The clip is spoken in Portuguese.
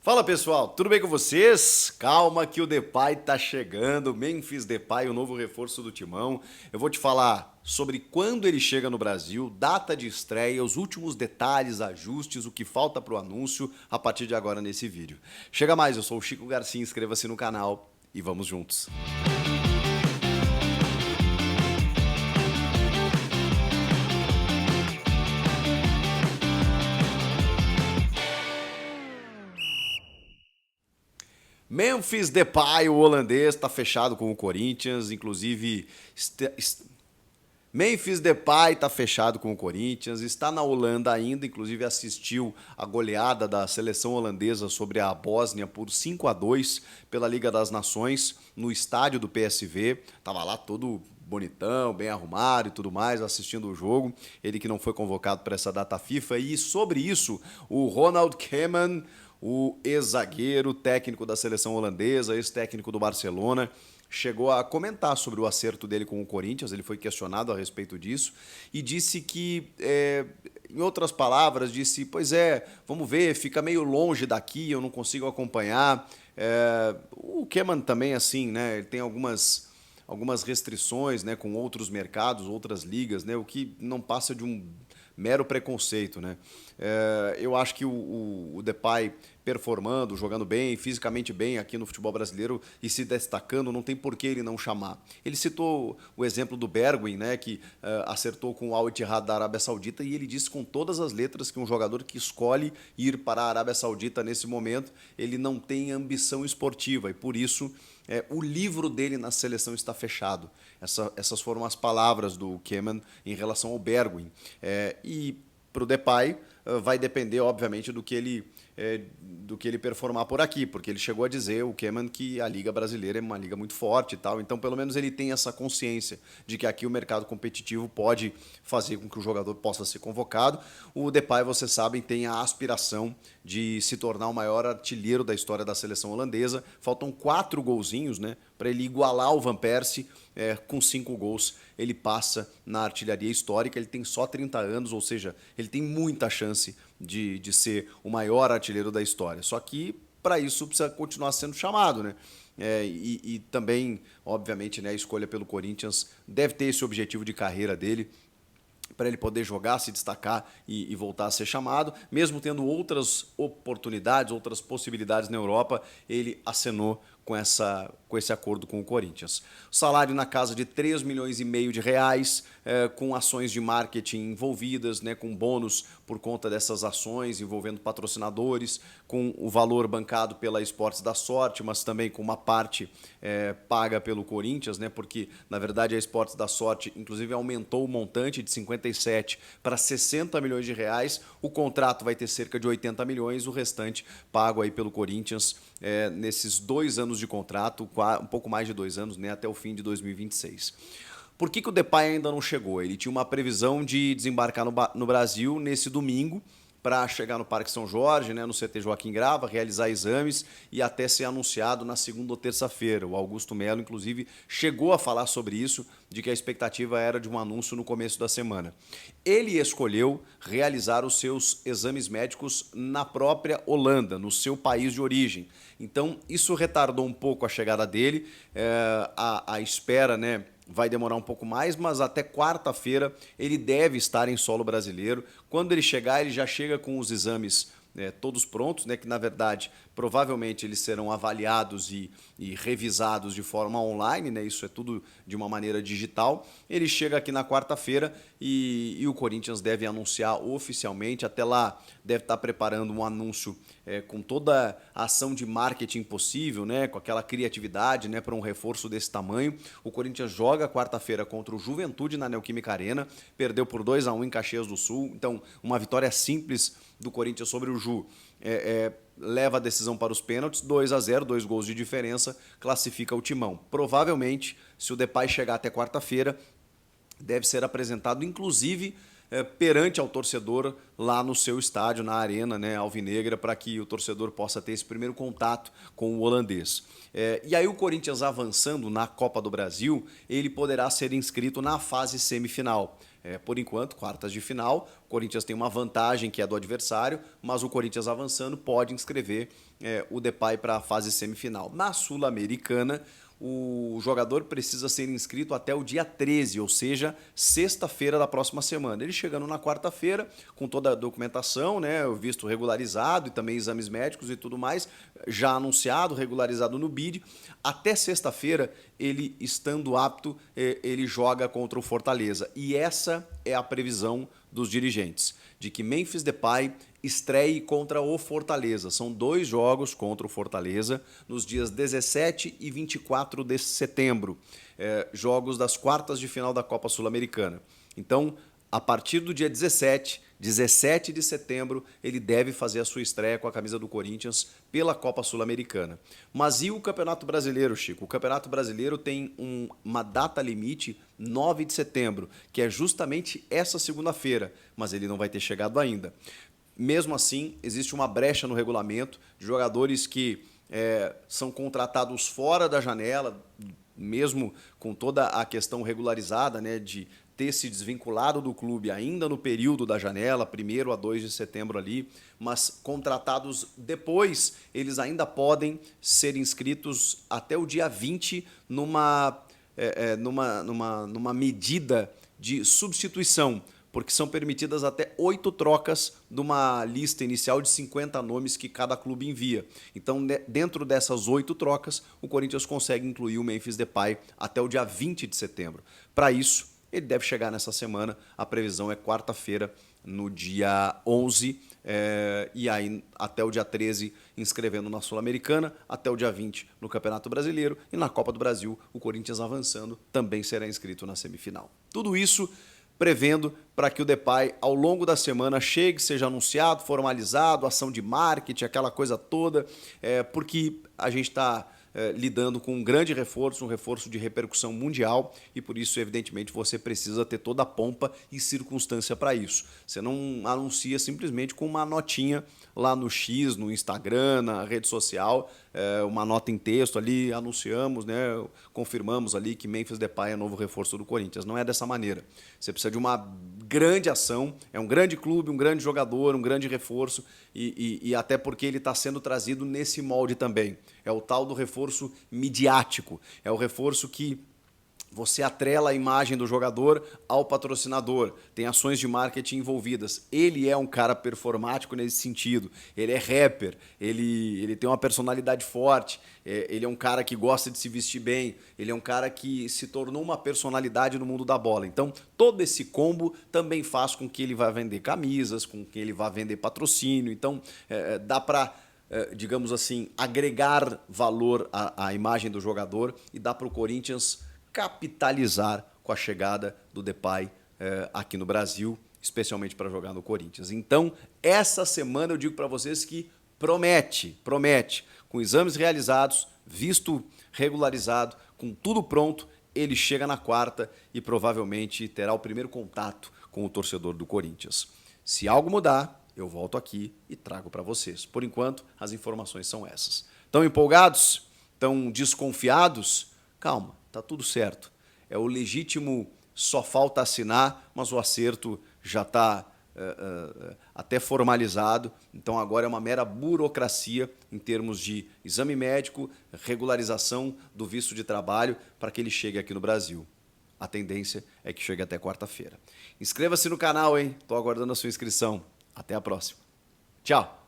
Fala pessoal, tudo bem com vocês? Calma que o Depay tá chegando, Memphis Depay, o novo reforço do Timão. Eu vou te falar sobre quando ele chega no Brasil, data de estreia, os últimos detalhes, ajustes, o que falta pro anúncio a partir de agora nesse vídeo. Chega mais, eu sou o Chico Garcia, inscreva-se no canal e vamos juntos. Memphis Depay, o holandês, está fechado com o Corinthians, inclusive Memphis Depay está fechado com o Corinthians, está na Holanda ainda, inclusive assistiu a goleada da seleção holandesa sobre a Bósnia por 5-2 pela Liga das Nações no estádio do PSV. Tava lá todo bonitão, bem arrumado e tudo mais, assistindo o jogo. Ele que não foi convocado para essa data FIFA. E sobre isso, o Ronald Koeman, o ex-zagueiro, técnico da seleção holandesa, ex-técnico do Barcelona, chegou a comentar sobre o acerto dele com o Corinthians. Ele foi questionado a respeito disso e disse que, em outras palavras, disse, pois é, vamos ver, fica meio longe daqui, eu não consigo acompanhar. O Koeman também, assim, né, ele tem algumas restrições, né, com outros mercados, outras ligas, né, o que não passa de um mero preconceito, né? Eu acho que o Depay performando, jogando bem, fisicamente bem aqui no futebol brasileiro e se destacando, não tem por que ele não chamar. Ele citou o exemplo do Bergwijn, né, que acertou com o Al Ittihad da Arábia Saudita, e ele disse com todas as letras que um jogador que escolhe ir para a Arábia Saudita nesse momento, ele não tem ambição esportiva e por isso o livro dele na seleção está fechado. Essas foram as palavras do Koeman em relação ao Bergwijn. E para o Depay vai depender, obviamente, do que ele performar por aqui, porque ele chegou a dizer, o Koeman, que a Liga Brasileira é uma liga muito forte e tal, então pelo menos ele tem essa consciência de que aqui o mercado competitivo pode fazer com que o jogador possa ser convocado. O Depay, vocês sabem, tem a aspiração de se tornar o maior artilheiro da história da seleção holandesa. Faltam 4 golzinhos, né, para ele igualar o Van Persie. Com 5 gols ele passa na artilharia histórica. Ele tem só 30 anos, ou seja, ele tem muita chance de ser o maior artilheiro da história. Só que para isso precisa continuar sendo chamado, né? E também, obviamente, né, a escolha pelo Corinthians deve ter esse objetivo de carreira dele, para ele poder jogar, se destacar e voltar a ser chamado. Mesmo tendo outras oportunidades, outras possibilidades na Europa, ele acenou com esse acordo com o Corinthians. Salário na casa de 3,5 milhões de reais, com ações de marketing envolvidas, né, com bônus por conta dessas ações envolvendo patrocinadores, com o valor bancado pela Esportes da Sorte, mas também com uma parte paga pelo Corinthians, né, porque na verdade a Esportes da Sorte inclusive aumentou o montante de 57 para 60 milhões de reais. O contrato vai ter cerca de 80 milhões, o restante pago aí pelo Corinthians nesses 2 anos de contrato, um pouco mais de 2 anos, né, até o fim de 2026. Por que o Depay ainda não chegou? Ele tinha uma previsão de desembarcar no Brasil nesse domingo para chegar no Parque São Jorge, né, no CT Joaquim Grava, realizar exames e até ser anunciado na segunda ou terça-feira. O Augusto Melo, inclusive, chegou a falar sobre isso, de que a expectativa era de um anúncio no começo da semana. Ele escolheu realizar os seus exames médicos na própria Holanda, no seu país de origem. Então, isso retardou um pouco a chegada dele, a espera, né, vai demorar um pouco mais, mas até quarta-feira ele deve estar em solo brasileiro. Quando ele chegar, ele já chega com os exames todos prontos, né, que na verdade provavelmente eles serão avaliados e revisados de forma online, né, isso é tudo de uma maneira digital. Ele chega aqui na quarta-feira e o Corinthians deve anunciar oficialmente. Até lá deve estar preparando um anúncio com toda a ação de marketing possível, né, com aquela criatividade, né, para um reforço desse tamanho. O Corinthians joga quarta-feira contra o Juventude na Neoquímica Arena, perdeu por 2-1 em Caxias do Sul, então uma vitória simples do Corinthians sobre o Ju leva a decisão para os pênaltis, 2-0, 2 gols de diferença, classifica o Timão. Provavelmente, se o Depay chegar até quarta-feira, deve ser apresentado, inclusive, perante ao torcedor lá no seu estádio, na arena, né, alvinegra, para que o torcedor possa ter esse primeiro contato com o holandês. E aí o Corinthians avançando na Copa do Brasil, ele poderá ser inscrito na fase semifinal. Por enquanto, quartas de final, o Corinthians tem uma vantagem que é do adversário, mas o Corinthians avançando pode inscrever o Depay para a fase semifinal. Na Sul-Americana, o jogador precisa ser inscrito até o dia 13, ou seja, sexta-feira da próxima semana. Ele chegando na quarta-feira, com toda a documentação, né, o visto regularizado e também exames médicos e tudo mais, já anunciado, regularizado no BID, até sexta-feira, ele estando apto, ele joga contra o Fortaleza. E essa é a previsão dos dirigentes, de que Memphis Depay estreie contra o Fortaleza. São 2 jogos contra o Fortaleza nos dias 17 e 24 de setembro, jogos das quartas de final da Copa Sul-Americana. Então, a partir do dia 17 de setembro, ele deve fazer a sua estreia com a camisa do Corinthians pela Copa Sul-Americana. Mas e o Campeonato Brasileiro, Chico? O Campeonato Brasileiro tem uma data limite, 9 de setembro, que é justamente essa segunda-feira, mas ele não vai ter chegado ainda. Mesmo assim, existe uma brecha no regulamento de jogadores que são contratados fora da janela, mesmo com toda a questão regularizada, né, de ter se desvinculado do clube ainda no período da janela, 1º a 2 de setembro ali, mas contratados depois, eles ainda podem ser inscritos até o dia 20 numa medida de substituição, porque são permitidas até 8 trocas de uma lista inicial de 50 nomes que cada clube envia. Então, dentro dessas 8 trocas, o Corinthians consegue incluir o Memphis Depay até o dia 20 de setembro. Para isso, ele deve chegar nessa semana, a previsão é quarta-feira, no dia 11, e aí até o dia 13 inscrevendo na Sul-Americana, até o dia 20 no Campeonato Brasileiro, e na Copa do Brasil, o Corinthians avançando também será inscrito na semifinal. Tudo isso prevendo para que o Depay, ao longo da semana, chegue, seja anunciado, formalizado, ação de marketing, aquela coisa toda, porque a gente está lidando com um grande reforço, um reforço de repercussão mundial, e por isso, evidentemente, você precisa ter toda a pompa e circunstância para isso. Você não anuncia simplesmente com uma notinha lá no X, no Instagram, na rede social, uma nota em texto ali, anunciamos, né, confirmamos ali que Memphis Depay é novo reforço do Corinthians. Não é dessa maneira. Você precisa de uma grande ação, é um grande clube, um grande jogador, um grande reforço, e até porque ele está sendo trazido nesse molde também. É o tal do reforço midiático, é o reforço que você atrela a imagem do jogador ao patrocinador, tem ações de marketing envolvidas. Ele é um cara performático nesse sentido, ele é rapper, ele tem uma personalidade forte, ele é um cara que gosta de se vestir bem, ele é um cara que se tornou uma personalidade no mundo da bola. Então, todo esse combo também faz com que ele vá vender camisas, com que ele vá vender patrocínio. Então, dá para, digamos assim, agregar valor à imagem do jogador e dá para o Corinthians capitalizar com a chegada do Depay aqui no Brasil, especialmente para jogar no Corinthians. Então, essa semana eu digo para vocês que promete, com exames realizados, visto regularizado, com tudo pronto, ele chega na quarta e provavelmente terá o primeiro contato com o torcedor do Corinthians. Se algo mudar, eu volto aqui e trago para vocês. Por enquanto, as informações são essas. Estão empolgados? Estão desconfiados? Calma. Tá tudo certo. É o legítimo, só falta assinar, mas o acerto já está até formalizado. Então agora é uma mera burocracia em termos de exame médico, regularização do visto de trabalho para que ele chegue aqui no Brasil. A tendência é que chegue até quarta-feira. Inscreva-se no canal, hein? Estou aguardando a sua inscrição. Até a próxima. Tchau!